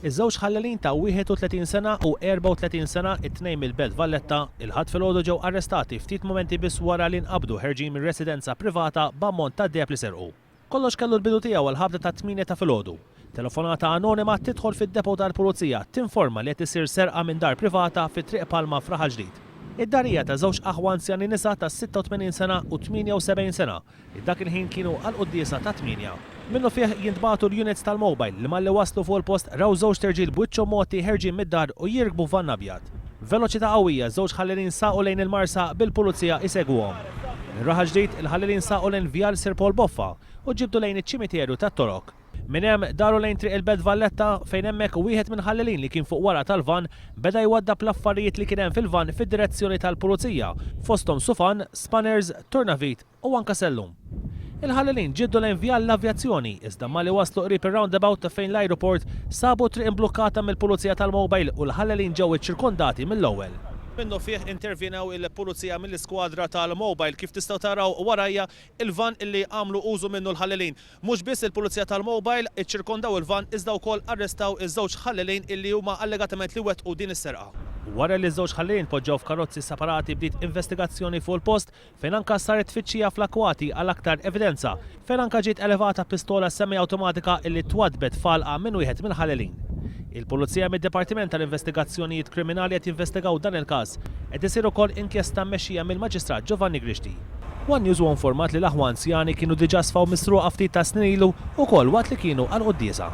Iż-żewġ ħallelin ta' 31 sena u 34 sena it-tnejn mill-Belt Valletta il-ħadd filgħodu ġew arrestati ftit momenti biss wara li nqabdu ħerġin minn residenza privata b'ammont ta' deheb li serqu. Kollox kellu l-bidu tiegħu għall-ħabta ta' 8 ta' filgħodu. Telefonata anonima tidħol fid-depo tal-Pulizija tinforma li qed isir serqa minn dar privata fit-Triq Palma f'Raħal Ġdid. Id-darija ta' żewġ aħwa anzjani nisa ta' 86 sena u 78 sena li dak il-ħin kienu għal-quddiesa ta' 8. Minnu fih jintbagħtu l-units tal-mobile li malli waslu fuq il-post raw żewġ terġiel b'wiċċhom moti ħerġin mid-dar u jirkbu van abjad. Veloċità qawwija żewġ ħallelin saqu lejn il-marsa bil-pulizija isegwuhom. Ir-Raħal Ġdid il-ħallelin saqu lejn Vjar Sir Paul Boffa u ġibdu lejn iċ-ċimiterju tat-Torok. Minn hemm daru lejn triq il-Belt Valletta fejn hemmhekk wieħed minn ħallelin li kien fuq wara tal-van beda jwaddab l-affarijiet li kien hemm fil-van fid-direzzjoni tal-Pulizija fosthom sufan, spanners, turnavit u anke sellum. Il-ħallelin ġiddu lejn vjar l-avjazzjoni iżda malli waslu qrib ir-roundabout fejn l-ajruport sabu triq imblukkata mill-Pulizija tal-Mobile u l-ħallelin ġew iċċirkondati mill-ewwel. Minnu fih intervjenaw il-Pulizija mill-iskwadra tal-Mobile kif tistgħu taraw warajja il-van illi għamlu użu minnu l-ħallelin. Mhux biss il-Pulizija tal-Mobile iċċirkondaw il-van iżda wkoll arrestaw iż-żewġ ħallelin illi huma allegatament li wettqu din is-serqa. Wara li ż-żewġ ħallelin poġġew f'karozzi separati bdiet investigazzjoni fuq il-post fejn anke saret tfittxija fl-akwati għal aktar evidenza fejn anke ġiet elevata pistola semi-awtomatika illi twadbet falqa minn wieħed mill-ħallelin. Il-Pulizija mid-Dipartiment tal-Investigazzjonijiet Kriminali qed jinvestigaw dan il-każ qed isir ukoll inkjesta mmexxija mill-Maġistrat Giovanni Grixti. One News huwa informat li l-aħwa anzjani kienu diġà sfaw misruqa ftit ta' snin ilu wkoll waqt li kienu għall-quddiesa.